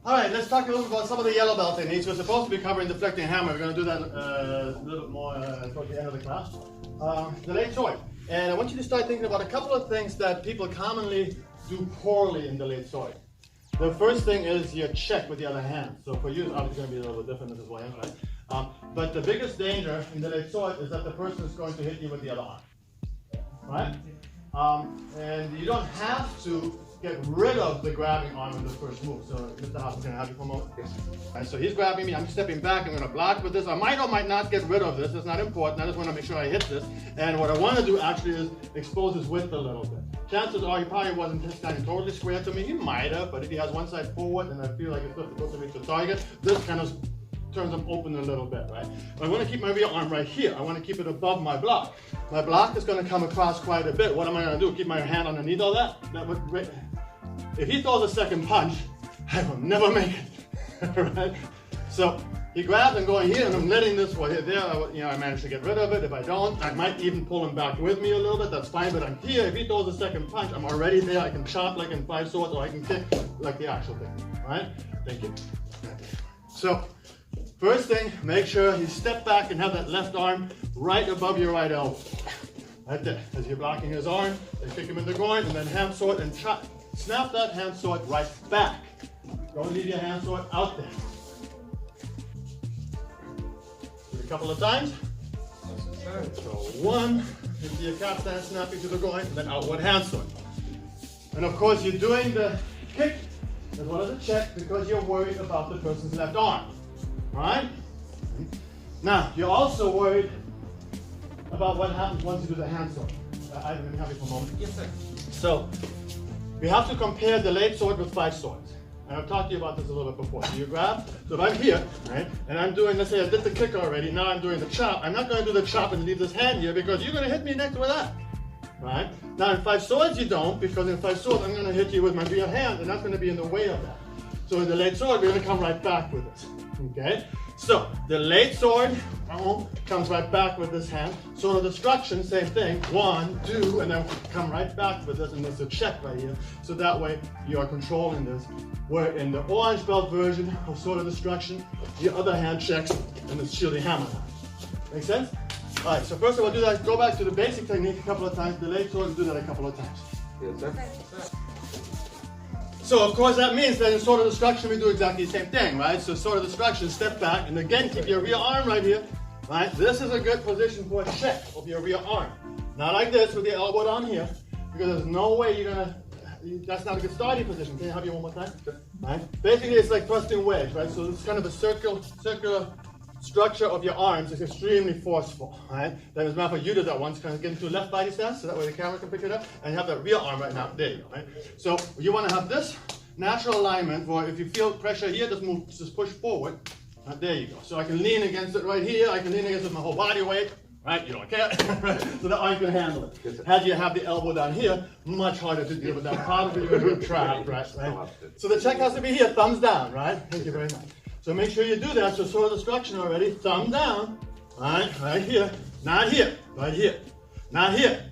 All right, let's talk a little bit about some of the yellow belt techniques. We're supposed to be covering deflecting hammer. We're going to do that a little bit more towards the end of the class. The late sword. And I want you to start thinking about a couple of things that people commonly do poorly in the late sword. The first thing is your check with the other hand. So for you, it's obviously going to be a little bit different. This is why, right? But the biggest danger in the late sword is that the person is going to hit you with the other arm. Right? And you don't have to get rid of the grabbing arm in the first move. So Mr. House, can I have you for a moment? Right, so he's grabbing me, I'm stepping back, I'm going to block with this. I might or might not get rid of this, it's not important. I just want to make sure I hit this. And what I want to do actually is expose his width a little bit. Chances are he probably wasn't standing totally square to me. He might have, but if he has one side forward and I feel like it's not supposed to reach the target, this kind of turns them open a little bit, right? But I want to keep my rear arm right here. I want to keep it above my block. My block is going to come across quite a bit. What am I going to do? Keep my hand underneath all that? That would, if he throws a second punch, I will never make it, right? So he grabs and going here, and I'm letting this one hit there. I managed to get rid of it. If I don't, I might even pull him back with me a little bit. That's fine, but I'm here. If he throws a second punch, I'm already there. I can chop like in 5 swords, or I can kick like the actual thing, right? Thank you. So first thing, make sure you step back and have that left arm right above your right elbow. Right there. As you're blocking his arm, then kick him in the groin, and then hand sword and chop. Snap that hand sword right back. Don't leave your hand sword out there. Do it a couple of times. So 1, into your cap stand, snapping to the groin, and then outward hand sword. And of course, you're doing the kick as well as the check because you're worried about the person's left arm. Right? Now, you're also worried about what happens once you do the hand sword. I'm going to have it for a moment. Yes, sir. So, we have to compare the late sword with 5 swords. And I've talked to you about this a little bit before. So you grab, so if I'm here, right, and I'm doing, let's say I did the kick already, now I'm doing the chop. I'm not going to do the chop and leave this hand here because you're going to hit me next with that. Right? Now in 5 swords you don't, because in 5 swords I'm going to hit you with my rear hand, and that's going to be in the way of that. So in the late sword, we're going to come right back with this. Okay? So the late sword comes right back with this hand. Sword of destruction, same thing. 1, 2, and then come right back with this, and there's a check right here. So that way you are controlling this. Where in the orange belt version of sword of destruction, your other hand checks and it's shielding hammer. Make sense? All right. So first of all, do that. Go back to the basic technique a couple of times. The late sword, do that a couple of times. Yes, sir. So of course that means that in sword of destruction we do exactly the same thing, right? So sword of destruction, step back, and again keep your rear arm right here, right? This is a good position for a check of your rear arm. Not like this with the elbow down here, because there's no way you're gonna, that's not a good starting position. Can I have you one more time? Right? Basically it's like thrusting wedge, right? So it's kind of a circular structure of your arms is extremely forceful, right? Then as a matter of fact, you did that once, kind of get into a left body stance, so that way the camera can pick it up, and you have that rear arm right now. There you go, right? So you want to have this natural alignment where if you feel pressure here, just push forward. There you go. So I can lean against it right here, I can lean against it with my whole body weight, right? You don't care, right? So the arm can handle it. Had you have the elbow down here, much harder to deal with that. Probably you're going to be trapped, right? So the check has to be here, thumbs down, right? Thank you very much. So make sure you do that. So sword of destruction already, thumb down, right here, not here, right here, not here.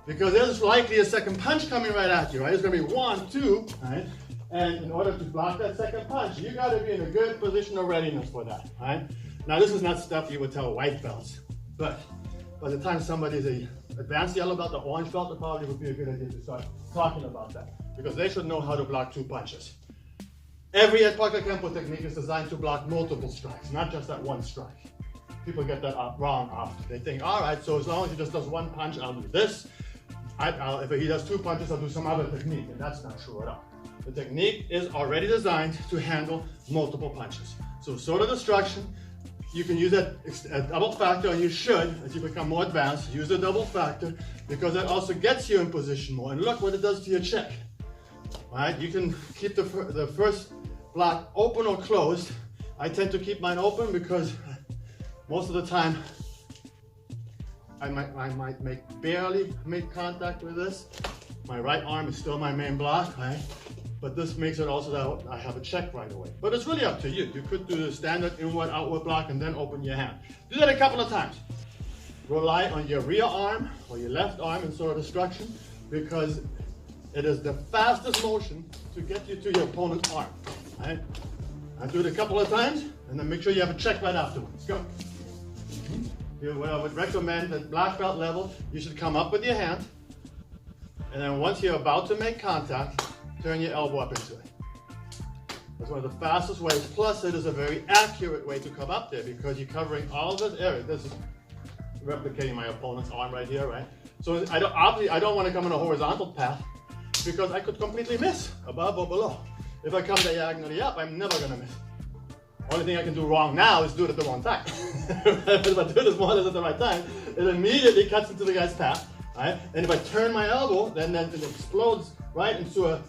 Because there's likely a second punch coming right at you, right? It's gonna be 1, 2, right? And in order to block that second punch, you gotta be in a good position of readiness for that, right? Now this is not stuff you would tell white belts, but by the time somebody's an advanced yellow belt or orange belt, it probably would be a good idea to start talking about that. Because they should know how to block 2 punches. Every IKKA Camp technique is designed to block multiple strikes, not just that one strike. People get that wrong often. They think, all right, so as long as he just does 1 punch, I'll do this. If he does 2 punches, I'll do some other technique, and that's not true at all. The technique is already designed to handle multiple punches. So sword of destruction, you can use a double factor, and you should, as you become more advanced, use a double factor, because that also gets you in position more. And look what it does to your check. Right? You can keep the first block open or closed. I tend to keep mine open because most of the time I might barely make contact with this. My right arm is still my main block, right? But this makes it also that I have a check right away. But it's really up to you. You could do the standard inward, outward block and then open your hand. Do that a couple of times. Rely on your rear arm or your left arm in sword of destruction because it is the fastest motion to get you to your opponent's arm. Right? I do it a couple of times, and then make sure you have a check right afterwards. Go. What I would recommend at black belt level, you should come up with your hand, and then once you're about to make contact, turn your elbow up into it. That's one of the fastest ways. Plus, it is a very accurate way to come up there because you're covering all this area. This is replicating my opponent's arm right here, right? So obviously, I don't want to come in a horizontal path because I could completely miss above or below. If I come diagonally up, I'm never going to miss. Only thing I can do wrong now is do it at the wrong time. If I do this more or less at the right time, it immediately cuts into the guy's path, right? And if I turn my elbow, then it explodes right into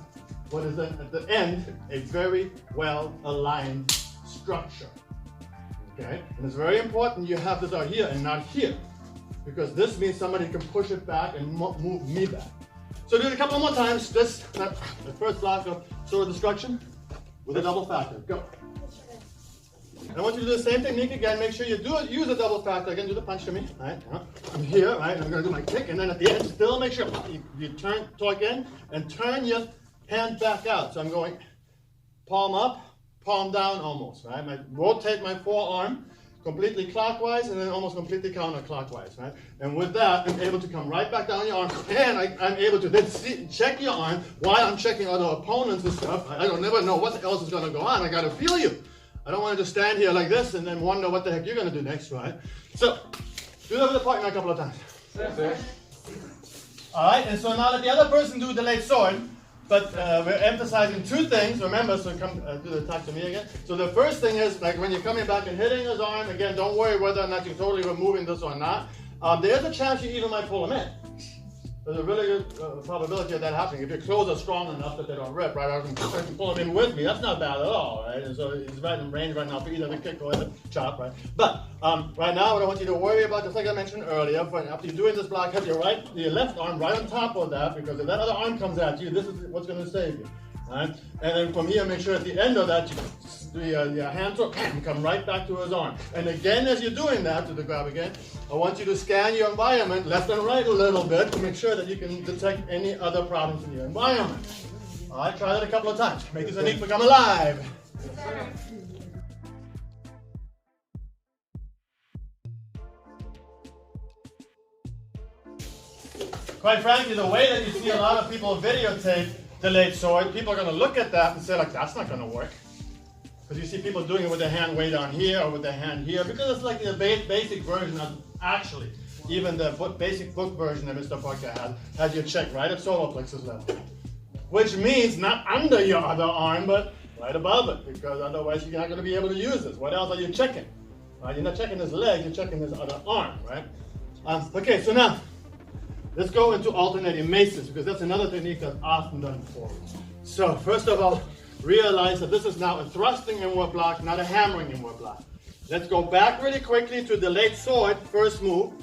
what is at the end a very well aligned structure. Okay? And it's very important you have this out here and not here, because this means somebody can push it back and move me back. So do it a couple more times. This, the first block of sword of destruction with a double factor. Go. I want you to do the same technique again. Make sure you use a double factor. Again, do the punch to me. All right? I'm here, right? I'm going to do my kick, and then at the end, still make sure you turn, torque in, and turn your hand back out. So I'm going palm up, palm down almost, right? I rotate my forearm completely clockwise and then almost completely counterclockwise, right? And with that, I'm able to come right back down your arm, and I'm able to then check your arm while I'm checking other opponents and stuff. I don't never know what else is going to go on. I got to feel you. I don't want to just stand here like this and then wonder what the heck you're going to do next, right? So, do that with the partner a couple of times. All right, and so now let the other person do the delayed sword, but we're emphasizing two things. Remember, so come do the attack to me again. So the first thing is, like when you're coming back and hitting his arm, again, don't worry whether or not you're totally removing this or not. There's a chance you even might pull him in. There's a really good probability of that happening. If your clothes are strong enough that they don't rip, right? I can pull him in with me. That's not bad at all, right? And so he's right in range right now for either the kick or the chop, right? But right now, what I want you to worry about, just like I mentioned earlier, after you're doing this block, have your left arm right on top of that, because if that other arm comes at you, this is what's going to save you, right? And then from here, make sure at the end of that, you do your hand torque, come right back to his arm. And again, as you're doing that, to the grab again, I want you to scan your environment left and right a little bit to make sure that you can detect any other problems in your environment. All right, try that a couple of times. Make this technique become alive. Quite frankly, the way that you see a lot of people videotape delayed sword, people are going to look at that and say, like, that's not going to work. Because you see people doing it with their hand way down here or with their hand here, because it's like the basic version of, actually, even the basic book version that Mr. Parker has your check right at solar plexus level. Which means not under your other arm, but right above it, because otherwise you're not going to be able to use this. What else are you checking? You're not checking his leg, you're checking his other arm, right? Okay, so now, let's go into alternating maces, because that's another technique that's often done before. So, first of all, realize that this is now a thrusting inward block, not a hammering inward block. Let's go back really quickly to delayed sword, first move.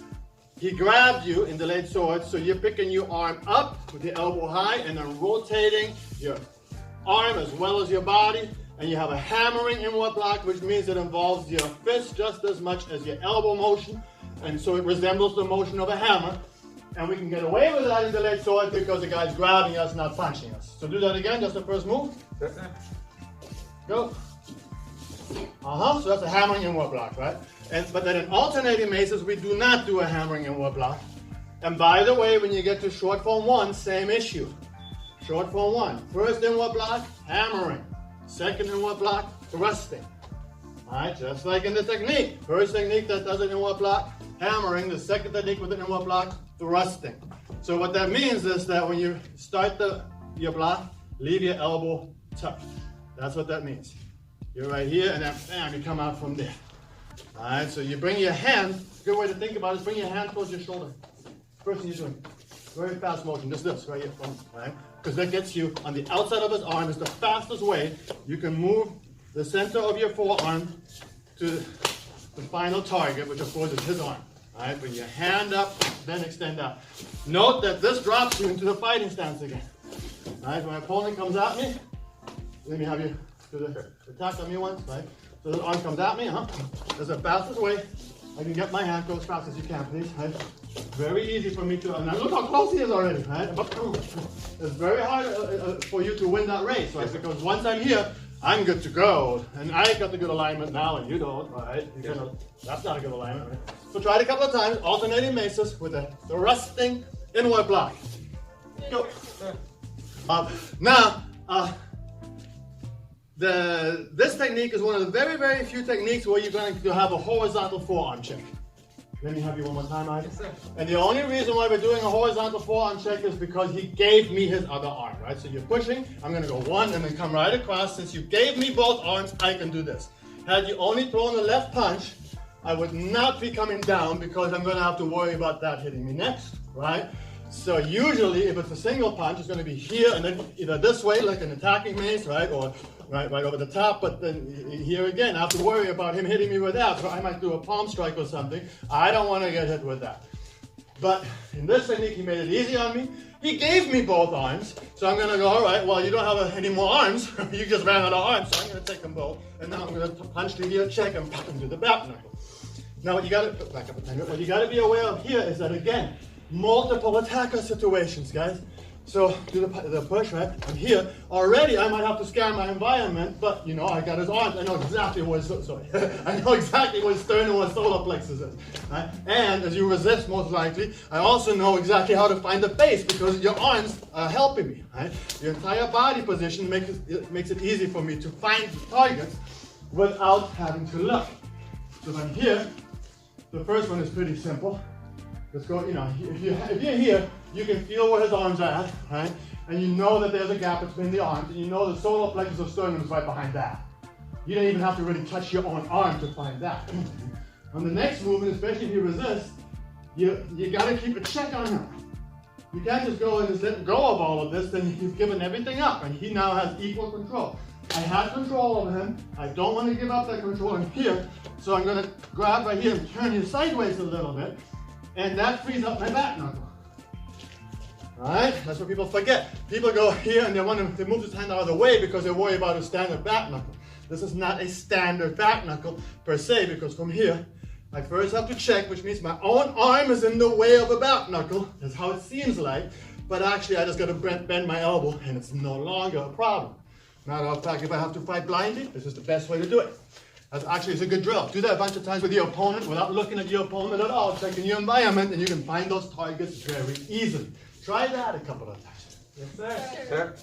He grabbed you in delayed sword, so you're picking your arm up with your elbow high and then rotating your arm as well as your body, and you have a hammering inward block, which means it involves your fist just as much as your elbow motion, and so it resembles the motion of a hammer. And we can get away with that in delayed sword because the guy's grabbing us, not punching us. So do that again, just the first move. Go. So that's a hammering inward block, right? But then in alternating maces, we do not do a hammering inward block. And by the way, when you get to short form 1, same issue. Short form 1, first inward block, hammering. Second inward block, thrusting. All right, just like in the technique. First technique that does an inward block, hammering. The second technique with an inward block, thrusting. So what that means is that when you start your block, leave your elbow tucked. That's what that means. You're right here, and then bam, you come out from there. All right, so you bring your hand, a good way to think about it is bring your hand towards your shoulder. First thing you're doing, very fast motion, just this right here, right? Because that gets you on the outside of his arm. Is the fastest way you can move the center of your forearm to the final target, which of course is his arm. All right, bring your hand up, then extend out. Note that this drops you into the fighting stance again. All right, when my opponent comes at me, let me have you do the attack on me once, right? So the arm comes at me, That's the fastest way I can get my hand, go as fast as you can, please, right? Very easy for me to, and look how close he is already, right? It's very hard for you to win that race, right? Because once I'm here, I'm good to go. And I got the good alignment now, and you don't, right? That's not a good alignment, right? So try it a couple of times, alternating maces with the thrusting inward block. Go. This technique is one of the very, very few techniques where you're going to have a horizontal forearm check. Let me have you one more time, Ivy. And the only reason why we're doing a horizontal forearm check is because he gave me his other arm, right? So you're pushing, I'm going to go one and then come right across. Since you gave me both arms, I can do this. Had you only thrown the left punch, I would not be coming down because I'm going to have to worry about that hitting me next, right? So usually, if it's a single punch, it's going to be here and then either this way, like an attacking mace, right? Or right over the top, but then here again, I have to worry about him hitting me with that, so I might do a palm strike or something. I don't want to get hit with that. But in this technique, he made it easy on me. He gave me both arms, so I'm going to go, all right, well, you don't have any more arms. You just ran out of arms, so I'm going to take them both. And now I'm going to punch to here, check, and pop into the back knuckle. Now, what you got to, back up a tiny bit, what you got to be aware of here is that, again, multiple attacker situations, guys. So do the push, right? I'm here. Already, I might have to scan my environment, but you know, I got his arms. I know exactly where his, I know exactly where his sternum and solar plexus is. Right? And as you resist, most likely, I also know exactly how to find the face because your arms are helping me. Right? Your entire body position makes it easy for me to find the targets without having to look. So if I'm here, the first one is pretty simple. Let's go, you know, if you're here, you can feel where his arms are at, right? And you know that there's a gap between the arms, and you know the solar plexus of sternum is right behind that. You don't even have to really touch your own arm to find that. On the next movement, especially if you resist, you got to keep a check on him. You can't just go and just let go of all of this, then you've given everything up, and he now has equal control. I had control over him. I don't want to give up that control. I'm here, so I'm going to grab right here and turn you sideways a little bit. And that frees up my back knuckle. Alright? That's what people forget. People go here and they move his hand out of the way because they worry about a standard back knuckle. This is not a standard back knuckle per se, because from here, I first have to check, which means my own arm is in the way of a back knuckle. That's how it seems like. But actually, I just got to bend my elbow and it's no longer a problem. Matter of fact, if I have to fight blindly, this is the best way to do it. Actually, it's a good drill. Do that a bunch of times with your opponent without looking at your opponent at all. Checking your environment, and you can find those targets very easily. Try that a couple of times. Yes, sir. Sure.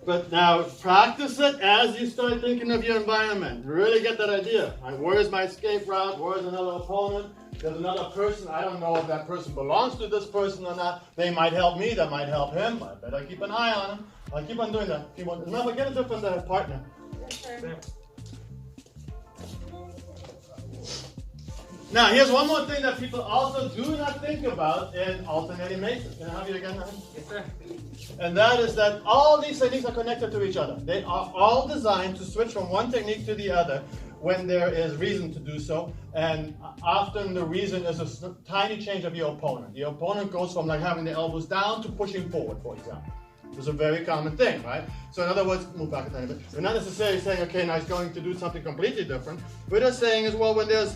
But now, practice it as you start thinking of your environment. Really get that idea. Right, where's my escape route? Where's another opponent? There's another person. I don't know if that person belongs to this person or not. They might help me. That might help him. I better keep an eye on him. I'll keep on doing that. If you want, remember, get a different partner. Now, here's one more thing that people also do not think about in alternating maces. Can I have you again, Ryan? Yes, sir. And that is that all these techniques are connected to each other. They are all designed to switch from one technique to the other when there is reason to do so. And often the reason is a tiny change of your opponent. Your opponent goes from like having the elbows down to pushing forward, for example. It's a very common thing, right? So in other words, move back a tiny bit. We're not necessarily saying, okay, now he's going to do something completely different. We're just saying as well, when there's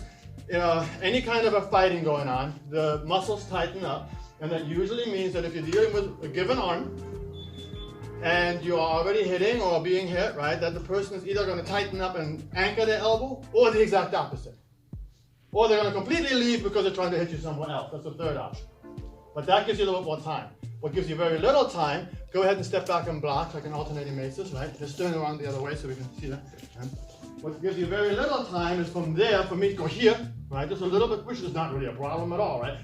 any kind of a fighting going on, the muscles tighten up, and that usually means that if you're dealing with a given arm, and you are already hitting or being hit, right, that the person is either going to tighten up and anchor their elbow, or the exact opposite. Or they're going to completely leave because they're trying to hit you somewhere else. That's the third option. But that gives you a little bit more time. What gives you very little time, go ahead and step back and block like an alternating maces, right? Just turn around the other way so we can see that. And what gives you very little time is from there for me to go here, right? Just a little bit, which is not really a problem at all, right?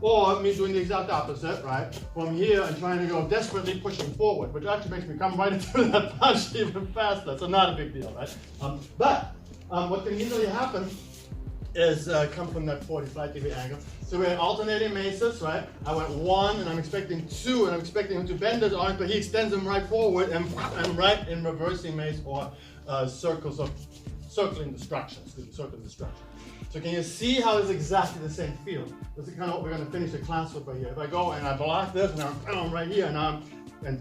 Or me doing the exact opposite, right? From here and trying to go desperately pushing forward, which actually makes me come right into that punch even faster. So not a big deal, right? But what can easily happen is come from that 45-degree angle. So we're alternating maces, right? I went one, and I'm expecting two, and I'm expecting him to bend his arm, but he extends them right forward, and I'm right in reversing mace or circling destruction. Circling destruction. So can you see how it's exactly the same feel? This is kind of what we're going to finish the class with right here. If I go and I block this, and I'm right here, and I'm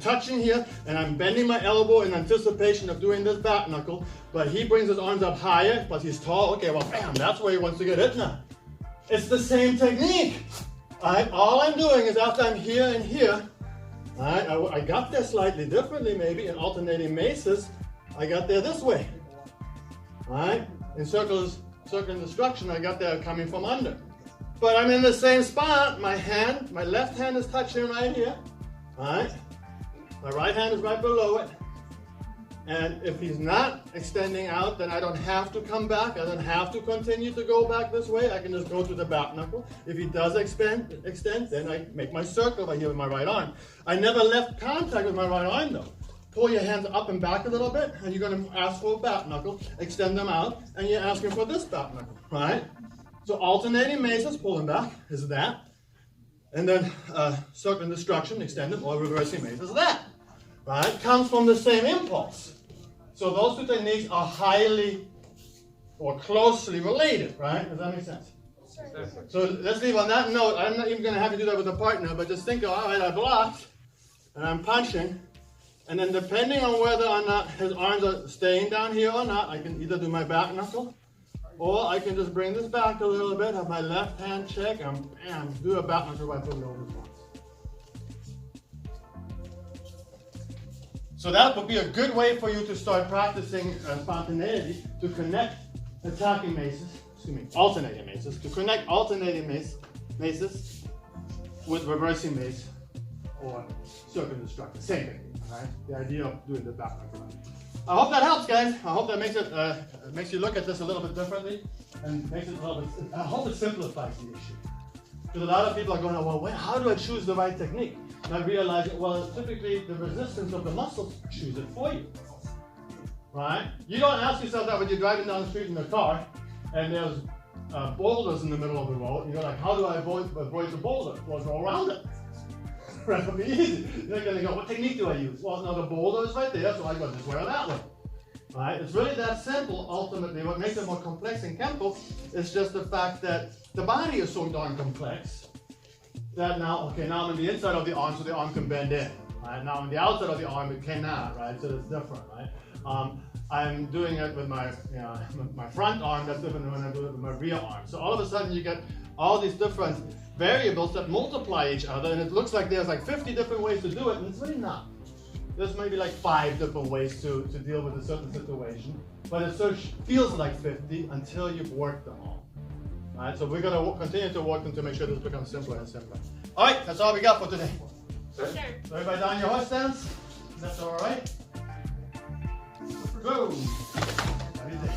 touching here, and I'm bending my elbow in anticipation of doing this back knuckle, but he brings his arms up higher, but he's tall. Okay, well, bam, that's where he wants to get hit now. It's the same technique. All I'm doing is after I'm here and here, All right, I got there slightly differently maybe. In alternating maces, I got there this way. All right, in circle destruction, I got there coming from under. But I'm in the same spot. My left hand is touching right here. All right, my right hand is right below it. And if he's not extending out, then I don't have to come back. I don't have to continue to go back this way. I can just go to the back knuckle. If he does extend, then I make my circle right here with my right arm. I never left contact with my right arm though. Pull your hands up and back a little bit, and you're going to ask for a back knuckle. Extend them out, and you're asking for this back knuckle, right? So alternating maces, pulling back, is that. And then circle destruction, extended, or reversing mace is that. Right? Comes from the same impulse. So those two techniques are highly or closely related, right? Does that make sense? Sure. So let's leave on that note. I'm not even going to have to do that with a partner, but just think of, all right, I blocked, and I'm punching, and then depending on whether or not his arms are staying down here or not, I can either do my back knuckle, or I can just bring this back a little bit, have my left hand check, and bam, do a back knuckle by putting it over his arms. So that would be a good way for you to start practicing spontaneity, to connect attacking maces, alternating maces, to connect alternating maces with reversing mace or circle destruction. Same thing, all right? The idea of doing the back knuckle. I hope that helps, guys. I hope that makes you look at this a little bit differently, and makes it a little bit. I hope it simplifies the issue. Because a lot of people are going, well, how do I choose the right technique? And I realize, well, typically the resistance of the muscles choose it for you, right? You don't ask yourself that when you're driving down the street in a car and there's boulders in the middle of the road. You're like, how do I avoid the boulder? Well, go around it. Right? It'll be easy. You're not going to go, what technique do I use? Well, no, the boulder is right there, so I go this way or that way. Right? It's really that simple, ultimately. What makes it more complex in Kempo is just the fact that the body is so darn complex that now I'm on the inside of the arm, so the arm can bend in. Right? Now on the outside of the arm, it cannot, right? So it's different, right? I'm doing it with my front arm, that's different than when I do it with my rear arm. So all of a sudden you get all these different variables that multiply each other, and it looks like there's like 50 different ways to do it, and it's really not. There's maybe like 5 different ways to deal with a certain situation, but it sort of feels like 50 until you've worked them all. All right, so we're going to continue to work them to make sure this becomes simpler and simpler. All right, that's all we got for today. Sure. So everybody down your horse stance? That's all right? Go. Have a good day.